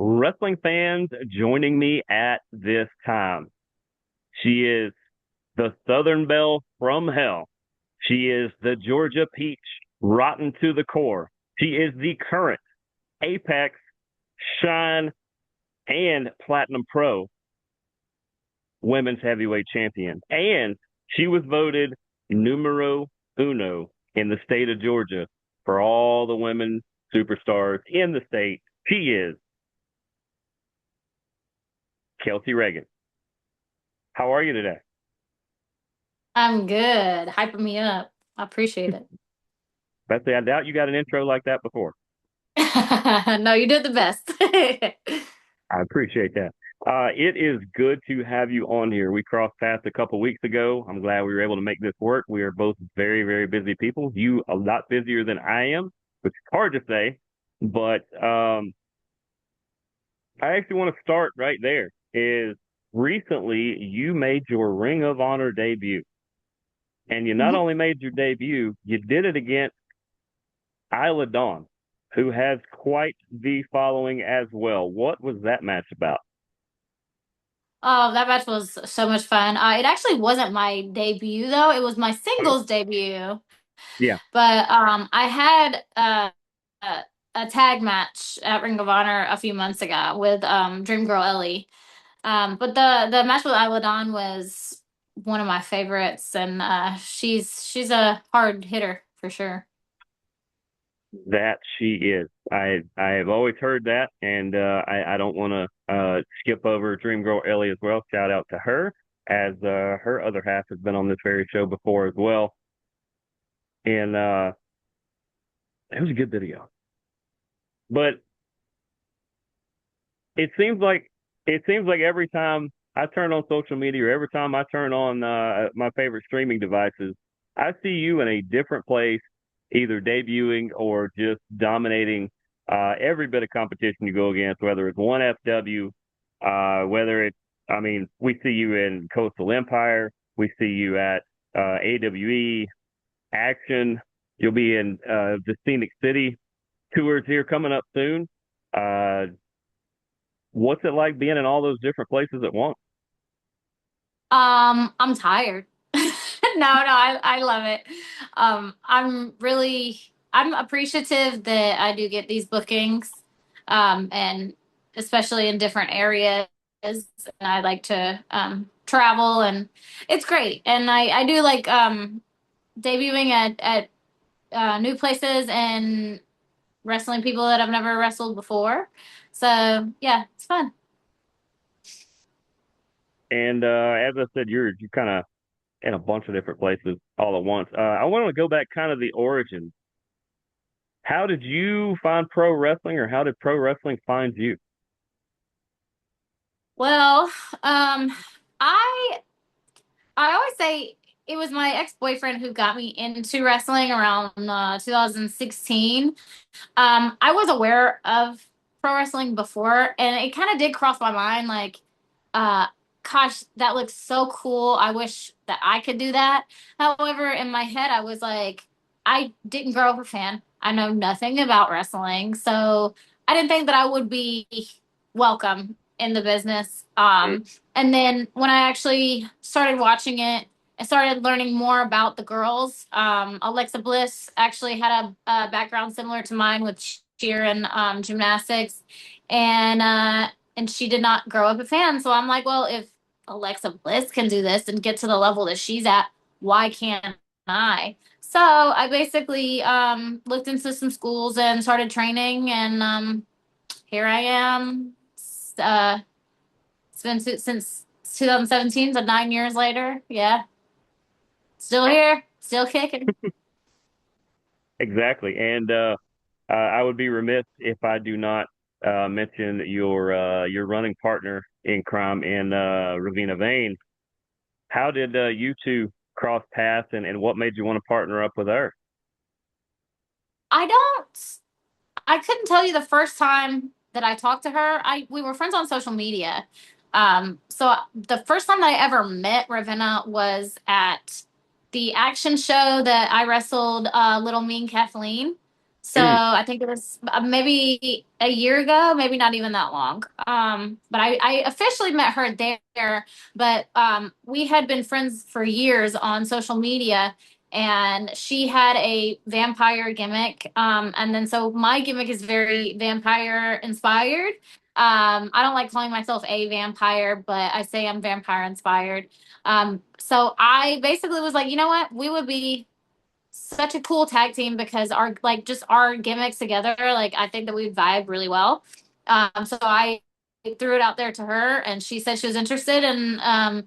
wrestling fans joining me at this time. She is the Southern Belle from hell. She is the Georgia Peach, rotten to the core. She is the current Apex, Shine, and Platinum Pro women's heavyweight champion. And she was voted numero uno in the state of Georgia for all the women superstars in the state. She is Kelsey Raegan. How are you today? I'm good. Hyping me up. I appreciate it. Betsy, I doubt you got an intro like that before. No, you did the best. I appreciate that. It is good to have you on here. We crossed paths a couple weeks ago. I'm glad we were able to make this work. We are both very, very busy people. You a lot busier than I am, which is hard to say, but I actually want to start right there. Is recently you made your Ring of Honor debut, and you not Mhm. only made your debut, you did it against Isla Dawn, who has quite the following as well. What was that match about? Oh, that match was so much fun. It actually wasn't my debut though. It was my singles debut. Yeah, But I had a, a tag match at Ring of Honor a few months ago with Dream Girl Ellie. But the match with Isla Dawn was one of my favorites, and she's a hard hitter for sure. that she is. I have always heard that, and I don't want to skip over Dream Girl Ellie as well. Shout out to her, as her other half has been on this very show before as well, and it was a good video. But it seems like every time I turn on social media or every time I turn on my favorite streaming devices, I see you in a different place, either debuting or just dominating every bit of competition you go against, whether it's one FW, whether it's, I mean, we see you in Coastal Empire, we see you at AWE, Action, you'll be in the Scenic City tours here coming up soon. Uh, what's it like being in all those different places at once? I'm tired. I love it. I'm appreciative that I do get these bookings, and especially in different areas. And I like to travel, and it's great. And I do like debuting at new places and wrestling people that I've never wrestled before. So yeah, it's fun. And as I said, you're kind of in a bunch of different places all at once. I want to go back kind of the origin. How did you find pro wrestling, or how did pro wrestling find you? Well, um, I I always say it was my ex-boyfriend who got me into wrestling around 2016. I was aware of pro wrestling before, and it kind of did cross my mind, like, uh, gosh, that looks so cool. I wish that I could do that. However, in my head, I was like, I didn't grow up a fan. I know nothing about wrestling, so I didn't think that I would be welcome in the business. And then when I actually started watching it, I started learning more about the girls. Alexa Bliss actually had a background similar to mine with cheer and gymnastics, and she did not grow up a fan. So I'm like, well, if Alexa Bliss can do this and get to the level that she's at, why can't I? So I basically looked into some schools and started training, and here I am. Uh, it's been since 2017, so 9 years later. Yeah, still here, still kicking. Exactly. And I would be remiss if I do not mention your running partner in crime in Ravina Vane. How did you two cross paths, and what made you want to partner up with her? I don't. I couldn't tell you the first time that I talked to her. I We were friends on social media. So the first time I ever met Ravenna was at the action show that I wrestled Little Mean Kathleen. So I think it was maybe a year ago, maybe not even that long. But I officially met her there. But we had been friends for years on social media, and she had a vampire gimmick. And then so my gimmick is very vampire inspired. I don't like calling myself a vampire, but I say I'm vampire inspired. So I basically was like, you know what? We would be such a cool tag team because our like just our gimmicks together, like I think that we vibe really well. So I threw it out there to her, and she said she was interested, and I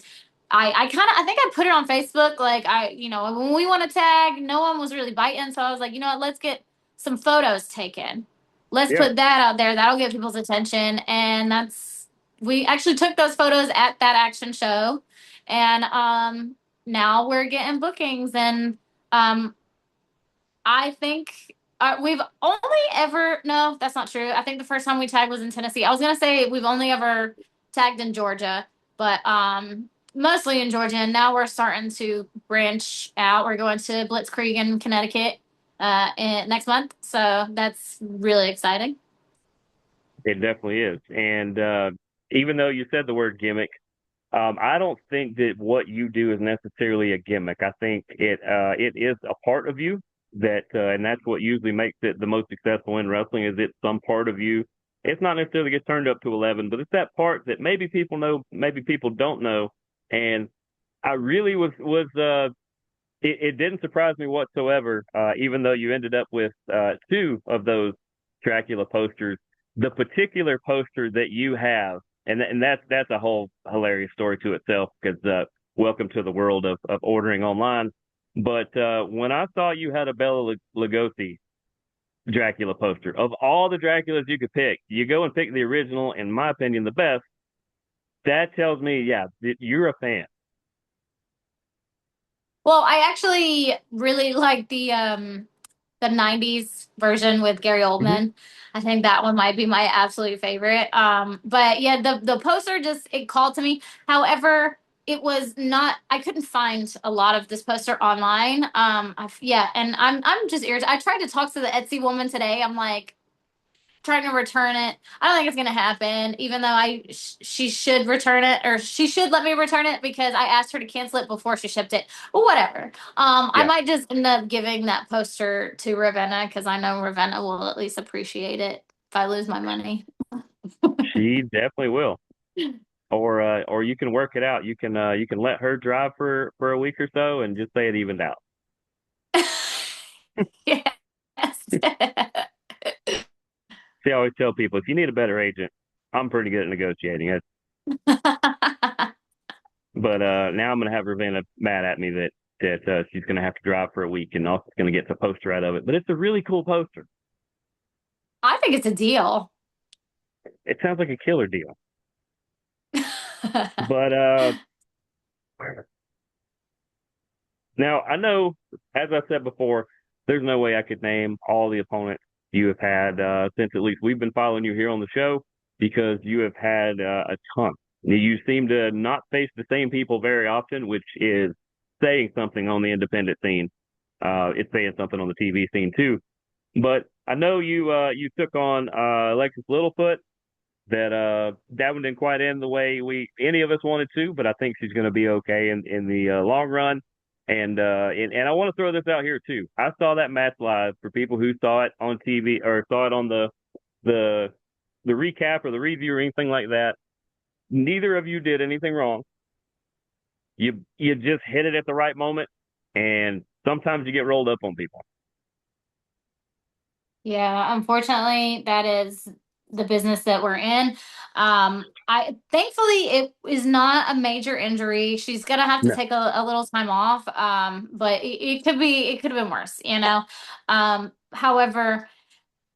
kind of I think I put it on Facebook, like when we want to tag, no one was really biting, so I was like, you know what, let's get some photos taken. Let's Yeah. put that out there. That'll get people's attention, and that's we actually took those photos at that action show, and now we're getting bookings and. Um, I think we've only ever, no, that's not true. I think the first time we tagged was in Tennessee. I was gonna say we've only ever tagged in Georgia, but mostly in Georgia. And now we're starting to branch out. We're going to Blitzkrieg in Connecticut next month, so that's really exciting. It definitely is. And even though you said the word gimmick, I don't think that what you do is necessarily a gimmick. I think it is a part of you and that's what usually makes it the most successful in wrestling. Is it's some part of you. It's not necessarily get turned up to 11, but it's that part that maybe people know, maybe people don't know. And I really was it didn't surprise me whatsoever, even though you ended up with two of those Dracula posters. The particular poster that you have, and that's a whole hilarious story to itself because welcome to the world of ordering online. But when I saw you had a Bela Lugosi Dracula poster, of all the Draculas you could pick, you go and pick the original, in my opinion, the best. That tells me, yeah, you're a fan. Well, I actually really like the 90s version with Gary Mm-hmm. Oldman. I think that one might be my absolute favorite. But yeah, the poster just it called to me. However, it was not I couldn't find a lot of this poster online. Yeah, and I'm just irritated. I tried to talk to the Etsy woman today. I'm like, trying to return it. I don't think it's gonna happen, even though she should return it or she should let me return it because I asked her to cancel it before she shipped it. But whatever. I Yeah, might just end up giving that poster to Ravenna because I know Ravenna will at least appreciate it if I lose my money. she definitely will. Or you can work it out. You can let her drive for a week or so and just say it evened out. Yes. See, I always tell people if you need a better agent, I'm pretty good at negotiating it. But now I'm gonna have Ravenna mad at me that she's gonna have to drive for a week and also gonna get the poster out of it. But it's a really cool poster. I think it's a deal. It sounds like a killer deal. But now I know, as I said before, there's no way I could name all the opponents you have had since at least we've been following you here on the show because you have had a ton. You seem to not face the same people very often, which is saying something on the independent scene. It's saying something on the TV scene too. But I know you took on Alexis Littlefoot. That one didn't quite end the way we any of us wanted to, but I think she's going to be okay in the long run. And I want to throw this out here too. I saw that match live for people who saw it on TV or saw it on the the recap or the review or anything like that. Neither of you did anything wrong. You just hit it at the right moment, and sometimes you get rolled up on people. Yeah, unfortunately, that is the business that we're in. I thankfully it is not a major injury. She's gonna have to No. take a little time off. But it could have been worse, you know. However,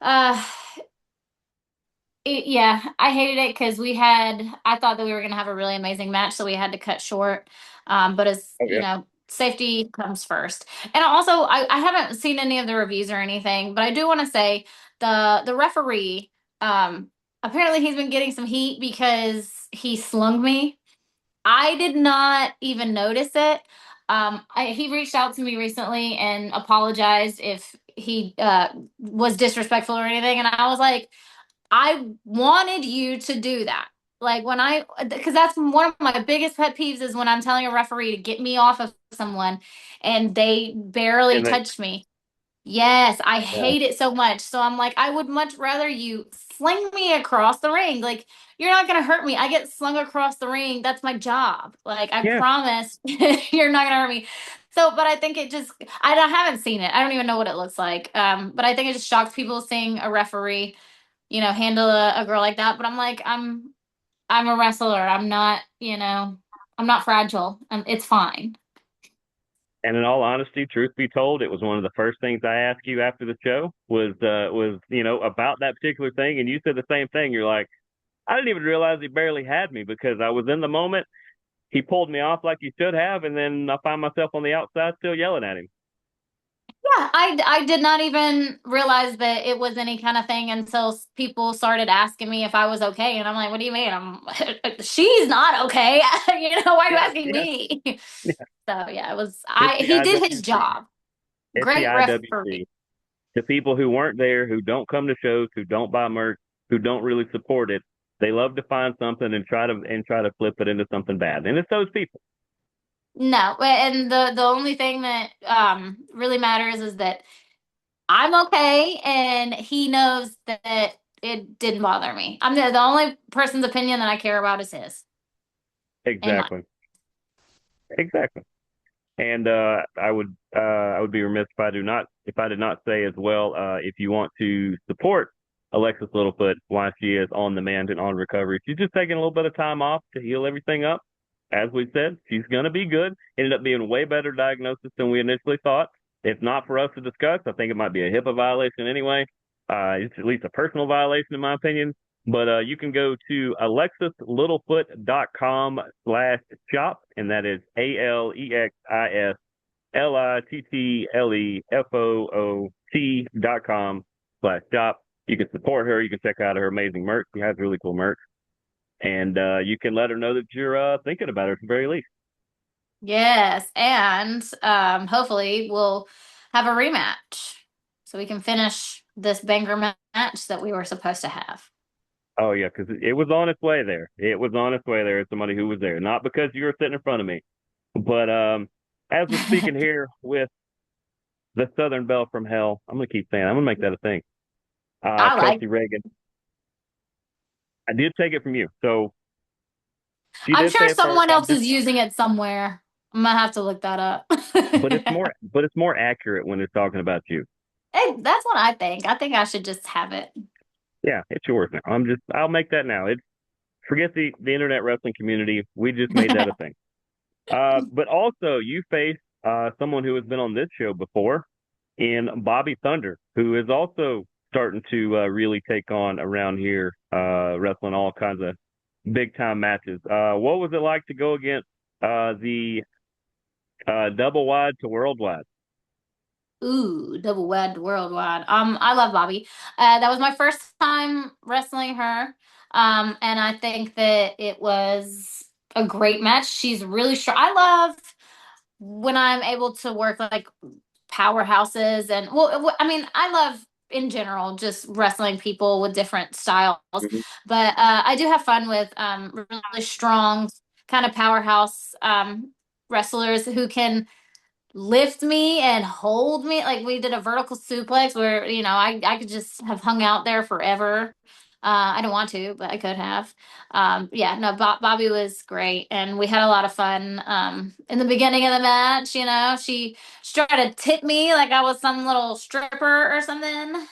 uh, yeah, I hated it because I thought that we were gonna have a really amazing match, so we had to cut short. But as you Okay. know, safety comes first. And also, I haven't seen any of the reviews or anything, but I do want to say the referee, apparently he's been getting some heat because he slung me. I did not even notice it. He reached out to me recently and apologized if he was disrespectful or anything, and I was like, I wanted you to do that. Like because that's one of my biggest pet peeves is when I'm telling a referee to get me off of someone and they barely And they, touch me. Yes, I yeah, hate it so much. So I'm like, I would much rather you sling me across the ring. Like, you're not gonna hurt me. I get slung across the ring. That's my job. Like, I yeah. promise you're not gonna hurt me. So, but I think I haven't seen it. I don't even know what it looks like. But I think it just shocks people seeing a referee, handle a girl like that. But I'm like, I'm a wrestler. I'm not, I'm not fragile. It's fine. And in all honesty, truth be told, it was one of the first things I asked you after the show was about that particular thing, and you said the same thing. You're like, I didn't even realize he barely had me because I was in the moment. He pulled me off like he should have, and then I find myself on the outside still yelling at him. Yeah, I did not even realize that it was any kind of thing until people started asking me if I was okay, and I'm like, "What do you mean? She's not okay. Why are you Yeah, asking yeah, me?" yeah. So yeah, it was It's I the he did his IWC. job. It's the Great referee. IWC. The people who weren't there, who don't come to shows, who don't buy merch, who don't really support it, they love to find something and try to flip it into something bad. And it's those people. No, and the only thing that really matters is that I'm okay, and he knows that it didn't bother me. The only person's opinion that I care about is his and mine. Exactly. Exactly. And I would be remiss if I did not say as well, if you want to support Alexis Littlefoot while she is on the mend and on recovery, she's just taking a little bit of time off to heal everything up. As we said, she's gonna be good. Ended up being a way better diagnosis than we initially thought. It's not for us to discuss. I think it might be a HIPAA violation anyway. It's at least a personal violation in my opinion. But you can go to alexislittlefoot.com/shop, and that is AlexisLittlefoot.com/shop. You can support her. You can check out her amazing merch. She has really cool merch. And you can let her know that you're thinking about her at the very least. Yes, and hopefully we'll have a rematch so we can finish this banger match that we were supposed to have. Oh, yeah, because it was on its way there. It was on its way there as somebody who was there. Not because you were sitting in front of me, but as we're speaking here with the Southern Belle from Hell, I'm going to keep saying, I'm going to make that a thing. I like. Kelsey Raegan. I did take it from you. So she I'm did say sure it first. someone else is using it somewhere. I'm gonna have to look that up. But it's more accurate when it's talking about you. Hey, that's what I think. I think I should just have it. Yeah, it's yours now. I'll make that now. It's forget the internet wrestling community. We just made that a thing. But also you face someone who has been on this show before in Bobby Thunder, who is also starting to really take on around here, wrestling all kinds of big time matches. What was it like to go against the double wide to worldwide? Ooh, double wed worldwide. I love Bobby. That was my first time wrestling her. And I think that it was a great match. She's really strong. I love when I'm able to work like powerhouses and I mean, I love in general just wrestling people with different styles. Mhm. But I do have fun with really strong kind of powerhouse wrestlers who can lift me and hold me. Like we did a vertical suplex where, I could just have hung out there forever. I don't want to, but I could have. Yeah, no, Bobby was great, and we had a lot of fun. In the beginning of the match, she tried to tip me like I was some little stripper or something, She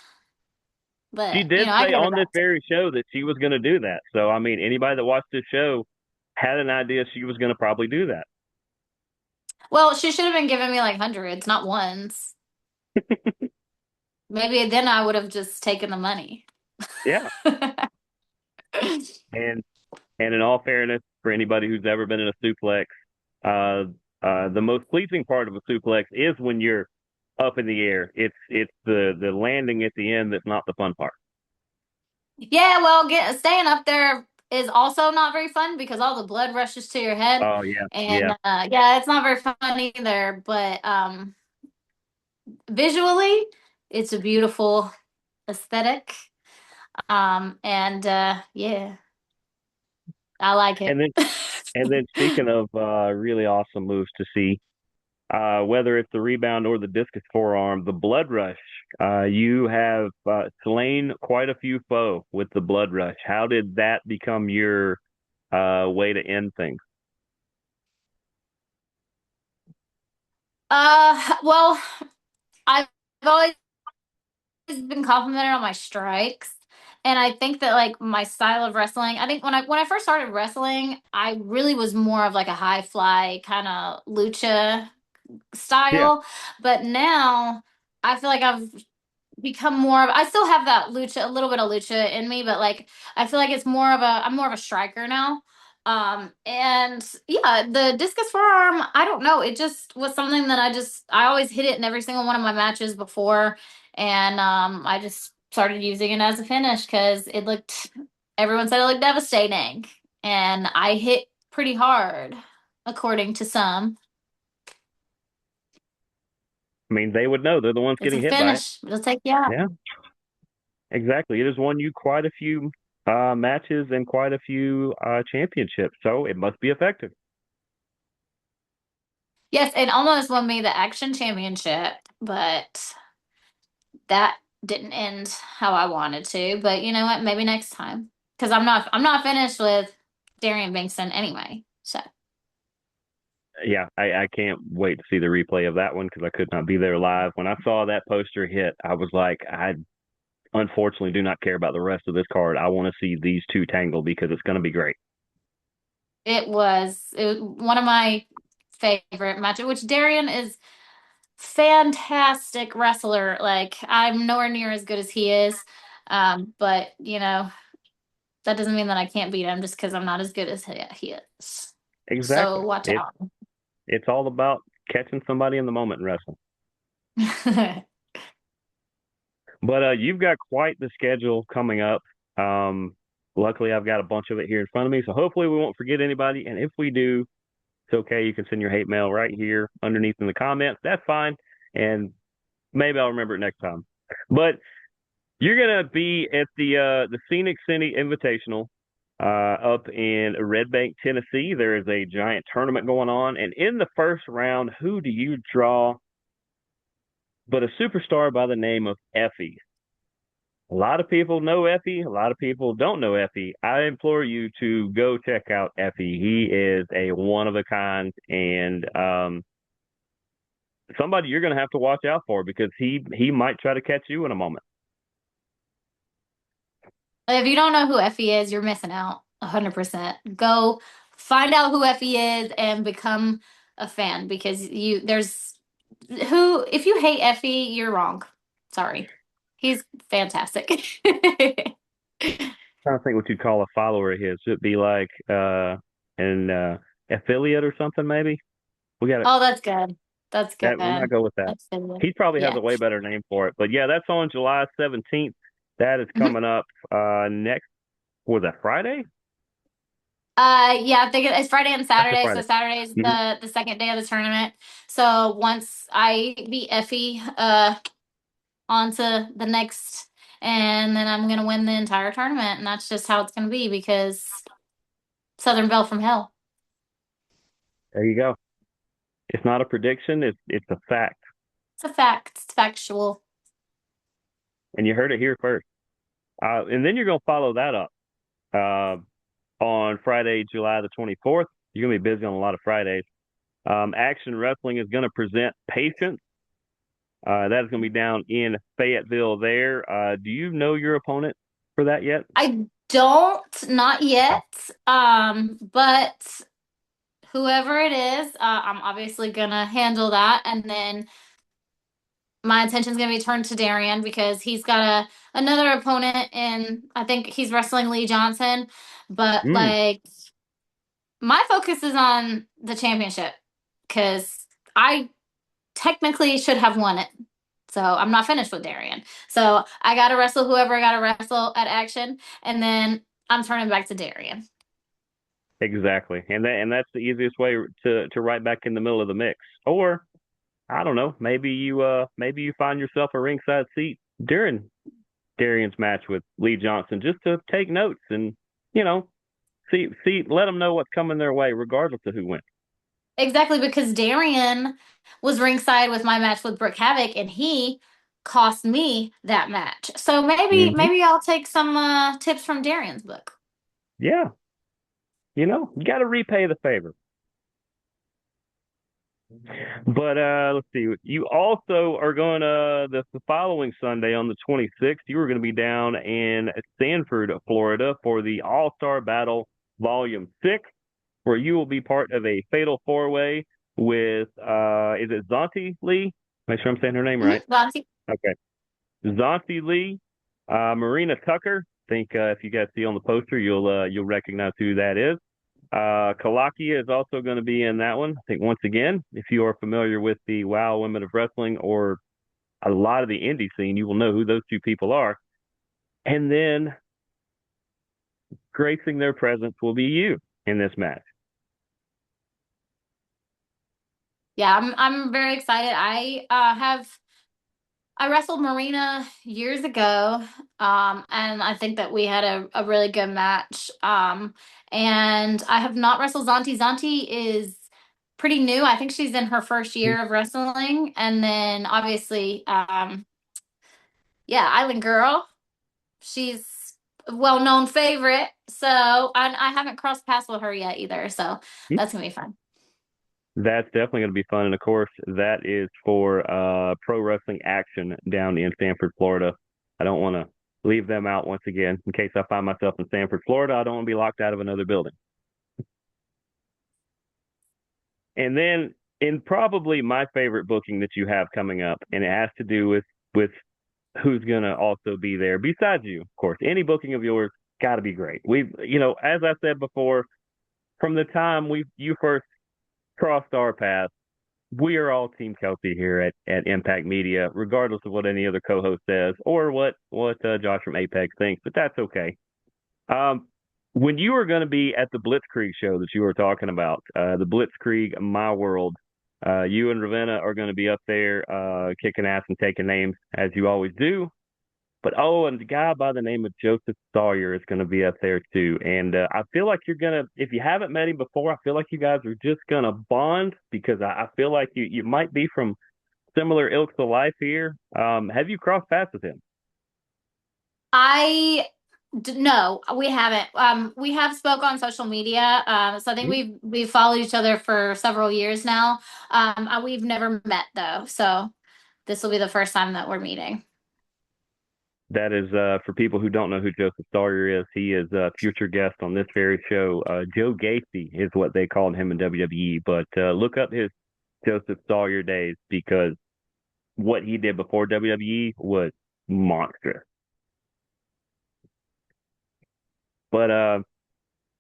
but did I say gave her on this back. very show that she was going to do that. So, I mean, anybody that watched this show had an idea she was going to probably do that. Well, she should have been giving me like hundreds, not ones. Maybe then I would have just taken the money. Yeah. And in all fairness, for anybody who's ever been in a suplex, uh, the most pleasing part of a suplex is when you're up in the air. It's the landing at the end that's not the fun part. Yeah, well, staying up there is also not very fun because all the blood rushes to your head. Oh yeah, And yeah. yeah, it's not very fun either. But visually, it's a beautiful aesthetic. And yeah, I like it. And then speaking of really awesome moves to see, whether it's the rebound or the discus forearm, the blood rush. You have slain quite a few foes with the blood rush. How did that become your way to end things? Well, I've always been complimented on my strikes. And I think that like my style of wrestling, I think when I first started wrestling, I really was more of like a high fly kind of lucha Yeah, style. But now I feel like I've become more of, I still have that lucha, a little bit of lucha in me, but like I feel like it's more of a, I'm more of a striker now. And yeah, the discus forearm, I don't know, it just was something that I always hit it in every single one of my matches before, and I just started using it as a finish because it looked, everyone said it looked devastating, and I hit pretty hard, according to some. I mean they would know. They're the ones It's a getting hit by it. finish. It'll take you out. Yeah, exactly. It has won you quite a few matches and quite a few championships, so it must be effective. Yes, it almost won me the Action Championship, but that didn't end how I wanted to. But you know what? Maybe next time, because I'm not finished with Darian Bankston anyway. So Yeah, I can't wait to see the replay of that one because I could not be there live. When I saw that poster hit, I was like, I unfortunately do not care about the rest of this card. I want to see these two tangle because it's going to be great. it was one of my favorite matches. Which Darian is fantastic wrestler. Like I'm nowhere near as good as he is. But you know that doesn't mean that I can't beat him just because I'm not as good as he is. So Exactly. watch out. It's all about catching somebody in the moment in wrestling. But you've got quite the schedule coming up. Um, luckily, I've got a bunch of it here in front of me, so hopefully we won't forget anybody. And if we do, it's okay. You can send your hate mail right here underneath in the comments. That's fine, and maybe I'll remember it next time. But you're gonna be at the Scenic City Invitational up in Red Bank, Tennessee. There is a giant tournament going on, and in the first round, who do you draw? But a superstar by the name of Effie. A lot of people know Effie. A lot of people don't know Effie. I implore you to go check out Effie. He is a one of a kind, and somebody you're going to have to watch out for because he might try to catch you in a moment. If you don't know who Effie is, you're missing out 100%. Go find out who Effie is and become a fan because if you hate Effie, you're wrong. Sorry. He's fantastic. I'm trying to think what you'd call a follower of his. It'd be like an affiliate or something, maybe. We got it. Oh, that's good. That's That we might good. go with that. That's good. He probably has Yeah. a way better name for it. But yeah, that's on July 17th. That is Mhm. coming up next. Was that Friday? Yeah, I think it's Friday and After Saturday. So Friday. Saturday is Mm-hmm. the second day of the tournament. So once I beat Effie, on to the next, and then I'm gonna win the entire tournament, and that's just how it's gonna be because Southern Belle from Hell. There you go. It's not a prediction. It's a fact, It's a fact. It's factual. and you heard it here first. And then you're gonna follow that up on Friday, July the 24th. You're gonna be busy on a lot of Fridays. Action Wrestling is gonna present Patience. That is gonna be down in Fayetteville. There. Do you know your opponent for that yet? I don't, not yet. But whoever it is, I'm obviously gonna handle that, and then my attention's gonna be turned to Darian because he's got another opponent, and I think he's wrestling Lee Johnson. But Mm. like my focus is on the championship because I technically should have won it. So I'm not finished with Darian. So I gotta wrestle whoever I gotta wrestle at Action, and then I'm turning back to Darian. Exactly. And that's the easiest way to right back in the middle of the mix. Or I don't know, maybe you find yourself a ringside seat during Darian's match with Lee Johnson just to take notes and, you know, see let them know what's coming their way regardless of who wins. Exactly, because Darian was ringside with my match with Brooke Havoc, and he cost me that match. So Hmm. maybe I'll take some tips from Darian's book. Yeah, you got to repay the favor. But let's see. You also are going to the following Sunday on the 26th. You are going to be down in Sanford, Florida, for the All Star Battle Volume 6, where you will be part of a fatal four way with is it Zonti Lee? Make sure I'm saying her name right. Vontae. Okay, Zonti Lee, Marina Tucker. I think if you guys see on the poster, you'll recognize who that is. Kalakia is also going to be in that one. I think once again, if you are familiar with the WoW Women of Wrestling or a lot of the indie scene, you will know who those two people are. And then gracing their presence will be you in this match. Yeah, I'm very excited. I wrestled Marina years ago, and I think that we had a really good match. And I have not wrestled Zanti. Zanti is pretty new. I think she's in her first year of wrestling. And then obviously, yeah, Island Girl. She's a well-known favorite. So I haven't crossed paths with her yet either. So that's gonna be fun. That's definitely going to be fun. And of course, that is for Pro Wrestling Action down in Sanford, Florida. I don't want to leave them out once again in case I find myself in Sanford, Florida. I don't want to be locked out of another building. And then in probably my favorite booking that you have coming up, and it has to do with who's gonna also be there besides you, of course. Any booking of yours got to be great. As I said before, from the time we you first crossed our paths, we are all Team Kelsey here at Impact Media, regardless of what any other co-host says or what Josh from Apex thinks. But that's okay. Um, when you were going to be at the Blitzkrieg show that you were talking about, the Blitzkrieg My World, you and Ravenna are going to be up there kicking ass and taking names as you always do. But and the guy by the name of Joseph Sawyer is going to be up there too. And I feel like you're gonna, if you haven't met him before, I feel like you guys are just gonna bond because I feel like you might be from similar ilks of life here. Have you crossed paths with him? I no, we haven't. We have spoke on social media. So I think we've followed each other for several years now. We've never met though, so this will be the first time that we're meeting. That is for people who don't know who Joseph Sawyer is. He is a future guest on this very show. Joe Gacy is what they called him in WWE. But look up his Joseph Sawyer days because what he did before WWE was monstrous. But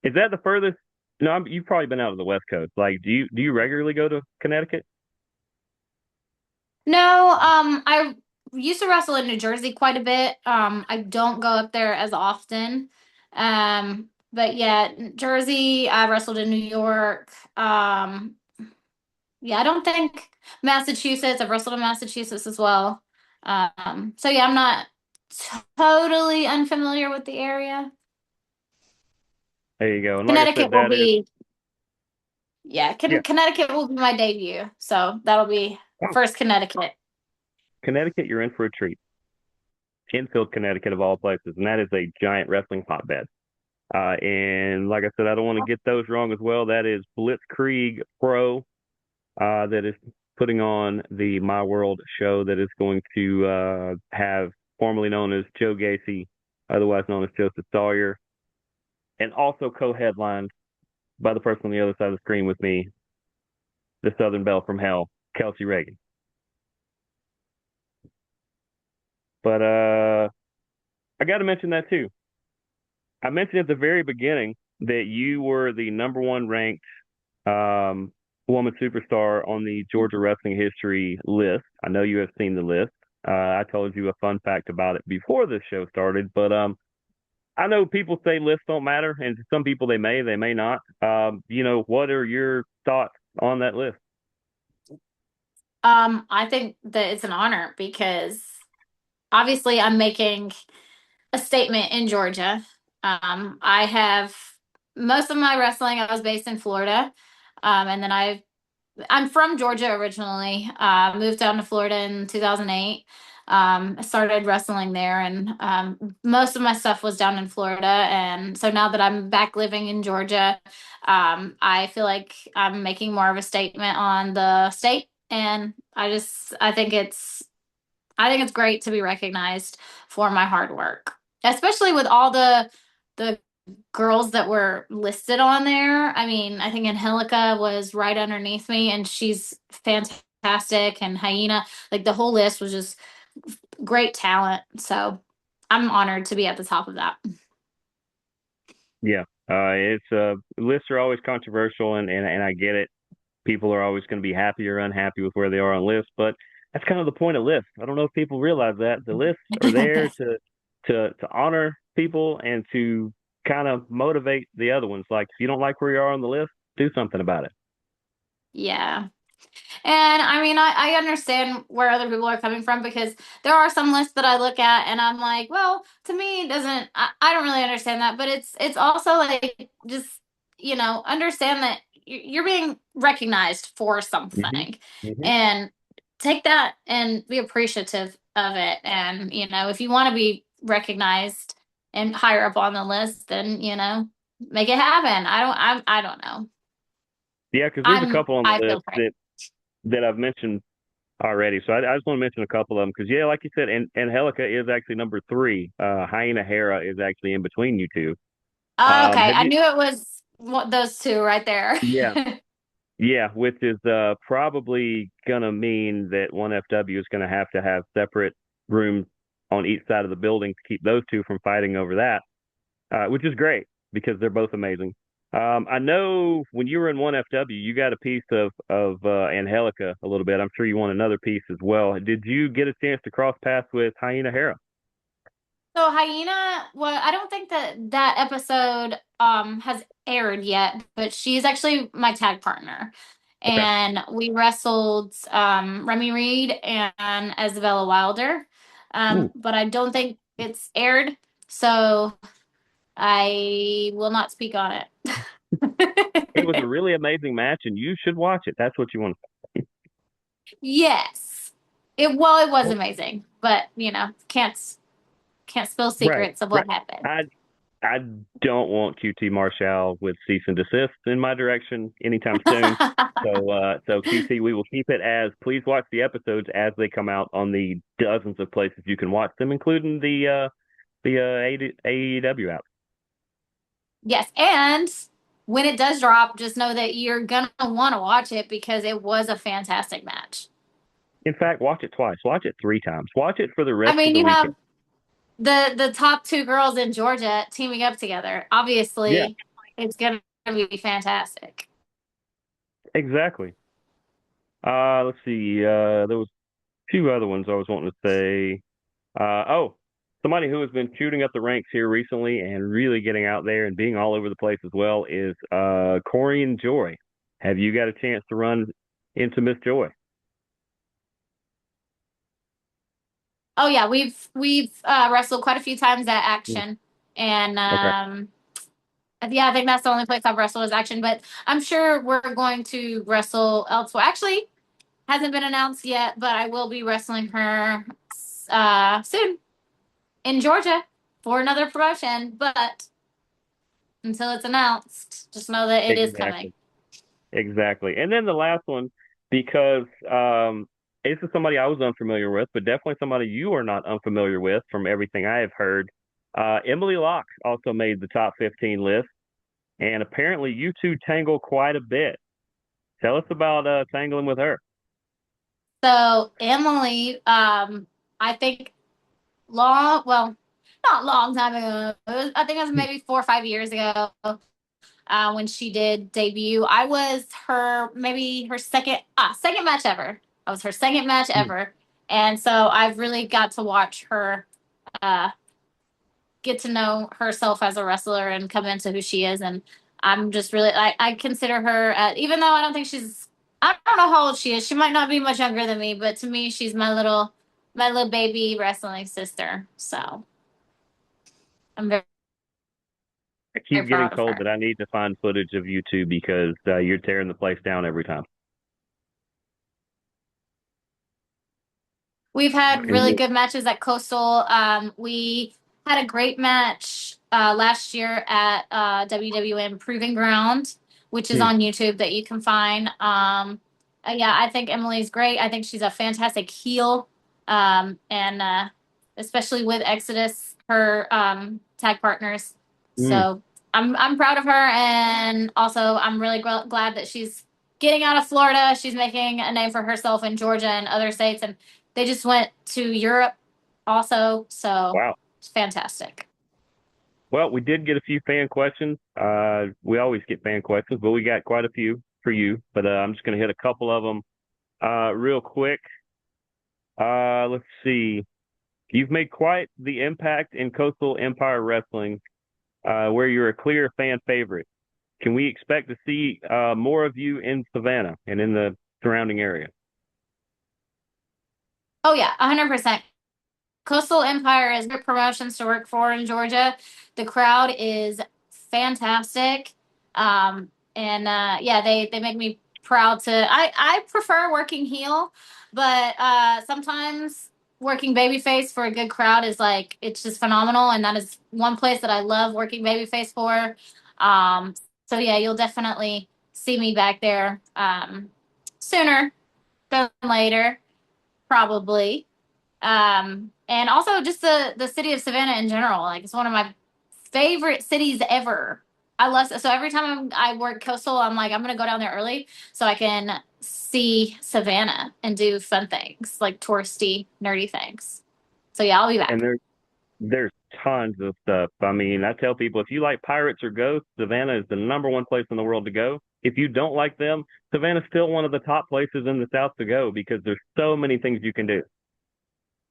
is that the furthest? No, you've probably been out of the West Coast. Like, do you regularly go to Connecticut? No, I used to wrestle in New Jersey quite a bit. I don't go up there as often. But yeah, Jersey, I wrestled in New York. Yeah, I don't think Massachusetts. I've wrestled in Massachusetts as well. So yeah, I'm not totally unfamiliar with the area. There you go. And like I said, Connecticut will that is be, yeah, yeah. Connecticut will be my debut. So that'll be Oh, first Connecticut. Connecticut, you're in for a treat. Enfield, Connecticut, of all places, and that is a giant wrestling hotbed. And like I said, I don't want to get those wrong as well. That is Blitzkrieg Pro that is putting on the My World show that is going to have formerly known as Joe Gacy, otherwise known as Joseph Sawyer, and also co-headlined by the person on the other side of the screen with me, the Southern Belle from Hell, Kelsey Raegan. But I got to mention that too. I mentioned at the very beginning that you were the number one ranked um, woman superstar on the Georgia Wrestling History list. I know you have seen the list. I told you a fun fact about it before the show started, but I know people say lists don't matter, and to some people they may not. What are your thoughts on that list? I think that it's an honor because obviously I'm making a statement in Georgia. I have most of my wrestling, I was based in Florida. And then I'm from Georgia originally. Moved down to Florida in 2008. I started wrestling there, and most of my stuff was down in Florida. And so now that I'm back living in Georgia, I feel like I'm making more of a statement on the state. And I think it's great to be recognized for my hard work, especially with all the girls that were listed on there. I mean, I think Angelica was right underneath me, and she's fantastic. And Hyena, like the whole list was just great talent. So I'm honored to be at the top of that. Yeah, it's lists are always controversial, and I get it. People are always going to be happy or unhappy with where they are on lists, but that's kind of the point of lists. I don't know if people realize that the lists are there to honor people and to kind of motivate the other ones. Like if you don't like where you are on the list, do something about it. Yeah. And I mean, I understand where other people are coming from because there are some lists that I look at and I'm like, well, to me, it doesn't, I don't really understand that. But it's also like, just, understand that you're being recognized for Hmm. something Hmm. and take that and be appreciative of it. And, if you want to be recognized and higher up on the list, then, make it happen. I don't know. Yeah, because there's a couple on the I feel list great. that I've mentioned already. So I just want to mention a couple of them because, yeah, like you said, and Angelica is actually number three. Hyena Hera is actually in between you two. Okay, Have I you? knew it was those two right there. Yeah, yeah, which is probably gonna mean that one FW is gonna have to have separate rooms on each side of the building to keep those two from fighting over that, which is great because they're both amazing. I know when you were in one FW, you got a piece of Angelica a little bit. I'm sure you want another piece as well. Did you get a chance to cross paths with Hyena Hera? So Hyena, well, I don't think that that episode has aired yet, but she's actually my tag partner. Okay. And we wrestled Remy Reed and Isabella Wilder. Ooh, But I don't think it's aired, so I will not speak on it was a it. really amazing match, and you should watch it. That's what you want. Yes. It was amazing, but can't spill Right, secrets of right. what happened. I I don't want QT Marshall with cease and desist in my direction anytime soon. So QT, we will keep it as please watch the episodes as they come out on the dozens of places you can watch them, including the AEW app. Yes, and when it does drop, just know that you're gonna want to watch it because it was a fantastic match. In fact, watch it twice. Watch it three times. Watch it for the I rest of mean, the you weekend. have the top two girls in Georgia teaming up together. Yeah, Obviously, it's gonna be fantastic. exactly. Let's see. There was a few other ones I was wanting to say. Somebody who has been shooting up the ranks here recently and really getting out there and being all over the place as well is Corey and Joy. Have you got a chance to run into Miss Joy? Oh yeah, we've wrestled quite a few times at Mm. Action, and Okay. yeah, I think that's the only place I've wrestled is Action. But I'm sure we're going to wrestle elsewhere. Actually, hasn't been announced yet, but I will be wrestling her soon in Georgia for another promotion. But until it's announced, just know that it is coming. Exactly. Exactly. And then the last one, because this is somebody I was unfamiliar with, but definitely somebody you are not unfamiliar with from everything I have heard. Emily Locke also made the top 15 list, and apparently you two tangle quite a bit. Tell us about tangling with her. So Emily, I think well, not long time ago. I think it was maybe 4 or 5 years ago. When she did debut. I was her maybe her second match ever. I was her second match ever, and so I've really got to watch her uh, get to know herself as a wrestler and come into who she is. And I'm just really, I consider her, even though I don't think I don't know how old she is. She might not be much younger than me, but to me, she's my little baby wrestling sister. So I'm very, I very keep getting proud of told her. that I need to find footage of you two because you're tearing the place down every time. We've had really And good matches at Coastal. We had a great match last year at WWN Proving Ground, which is hmm, on YouTube that you can find. Yeah, I think Emily's great. I think she's a fantastic heel, and especially with Exodus, her tag partners. hmm. So I'm proud of her, and also I'm really glad that she's getting out of Florida. She's making a name for herself in Georgia and other states, and they just went to Europe also, so Wow. it's fantastic. Well, we did get a few fan questions. We always get fan questions, but we got quite a few for you. But I'm just going to hit a couple of them real quick. Let's see. You've made quite the impact in Coastal Empire Wrestling, where you're a clear fan favorite. Can we expect to see more of you in Savannah and in the surrounding area? Oh yeah, 100%. Coastal Empire is good promotions to work for in Georgia. The crowd is fantastic. And yeah, they make me proud to I prefer working heel, but sometimes working babyface for a good crowd is like it's just phenomenal, and that is one place that I love working babyface for. Um so yeah, you'll definitely see me back there sooner than later, probably. And also just the city of Savannah in general. Like it's one of my favorite cities ever. I love so every time I work coastal, I'm like I'm gonna go down there early so I can see Savannah and do fun things like touristy, nerdy things. So yeah, I'll be And back. there's tons of stuff. I mean, I tell people if you like pirates or ghosts, Savannah is the number one place in the world to go. If you don't like them, Savannah's still one of the top places in the South to go because there's so many things you can do.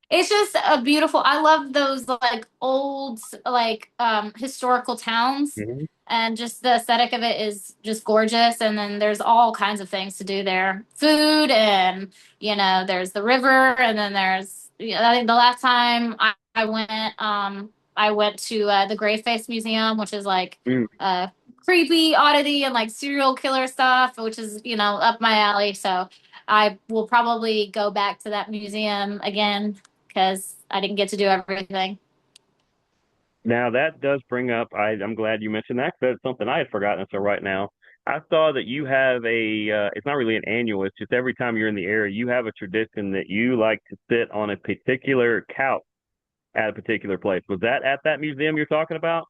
It's just a beautiful. I love those like old like historical towns, Hmm. and just the aesthetic of it is just gorgeous. And then there's all kinds of things to do there. Food, and there's the river, and then there's I think the last time I went to the Gray Face Museum, which is like Mm. creepy oddity and like serial killer stuff, which is up my alley. So I will probably go back to that museum again because I didn't get to do everything. Now that does bring up. I'm glad you mentioned that because that's something I had forgotten. So right now, I saw that you have a. It's not really an annual. It's just every time you're in the area, you have a tradition that you like to sit on a particular couch at a particular place. Was that at that museum you're talking about?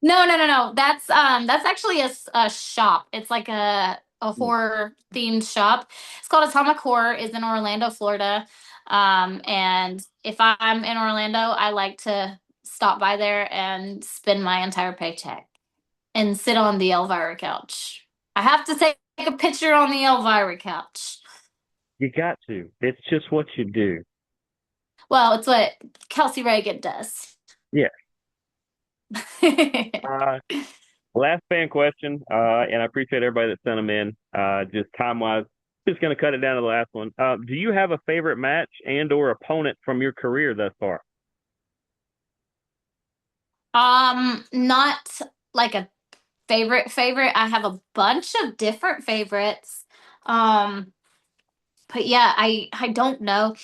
No, no, no, no. That's actually a shop. It's like a horror themed shop. It's called Atomic Horror. It's in Orlando, Florida. And if I'm in Orlando, I like to stop by there and spend my entire paycheck and sit on the Elvira couch. I have to take a picture on the Elvira couch. You got to. It's just what you do. Well, it's what Kelsey Raegan does. Yeah. Uh, Last fan question, and I appreciate everybody that sent them in. Just time wise, just going to cut it down to the last one. Do you have a favorite match and or opponent from your career thus far? Not like a favorite. I have a bunch of different favorites. Um, but yeah, I don't know.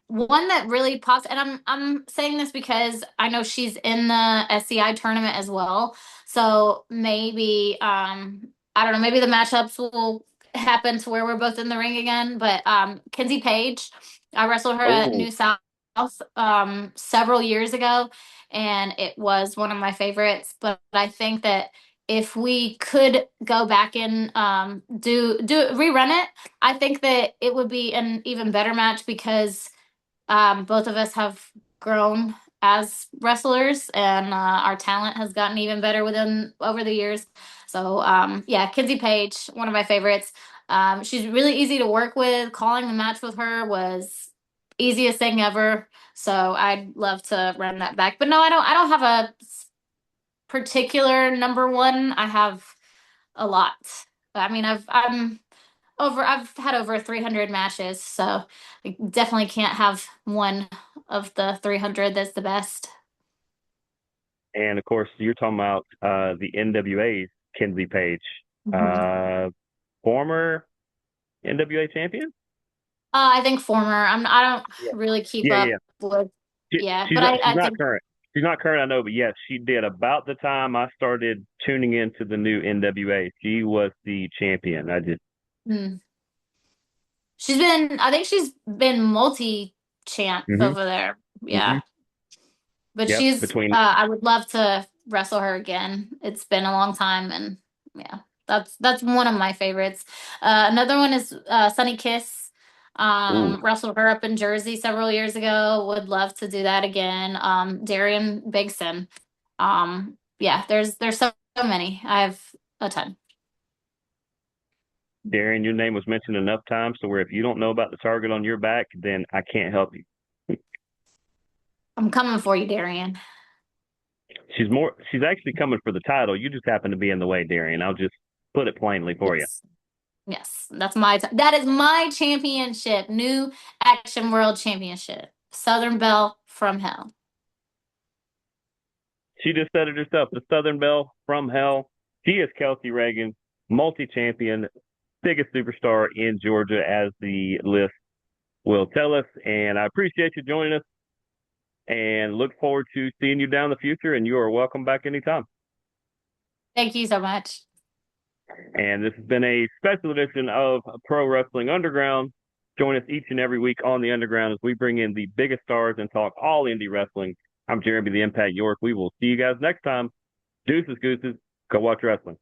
One that really pops, and I'm saying this because I know she's in the SCI tournament as well. So maybe I don't know, maybe the matchups will happen to where we're both in the ring again. But Kinsey Page, I wrestled her at Oh, New South several years ago, and it was one of my favorites. But I think that if we could go back and do rerun it, I think that it would be an even better match because both of us have grown as wrestlers, and our talent has gotten even better within over the years. So yeah, Kinsey Page, one of my favorites. She's really easy to work with. Calling the match with her was easiest thing ever. So I'd love to run that back. But no, I don't have a particular number one. I have a lot. I mean, I've had over 300 matches, so I definitely can't have one of the 300 that's the best. And of course, you're talking about the NWA's Kenzie Page, Mhm. uh, former NWA champion. I think former. I don't Yeah, really keep yeah, up yeah. with, She, yeah, she's but not, she's I not think current. She's not current, I know, but yes, she did about the time I started tuning into the new NWA. She was the champion. I just, hmm. I think she's been multi-champ hmm over there. hmm Yeah. But yep. Between I would love to wrestle her again. It's been a long time, and yeah, that's one of my favorites. Another one is Sunny Kiss. ooh, Wrestled her up in Jersey several years ago. Would love to do that again. Darian Bigson. Yeah, there's so many. I have a ton. Darren, your name was mentioned enough times to where if you don't know about the target on your back, then I can't help you. I'm coming for you, Darian. She's actually coming for the title. You just happen to be in the way, Darian. I'll just put it plainly for you. Yes. Yes, that is my championship, new Action World Championship, Southern Belle from Hell. She just said it herself. The Southern Belle from Hell. She is Kelsey Raegan, multi-champion, biggest superstar in Georgia, as the list will tell us. And I appreciate you joining us and look forward to seeing you down the future. And you are welcome back anytime. Thank you so much. And this has been a special edition of Pro Wrestling Underground. Join us each and every week on the Underground as we bring in the biggest stars and talk all indie wrestling. I'm Jeremy the Impact York. We will see you guys next time. Deuces, gooses. Go watch wrestling.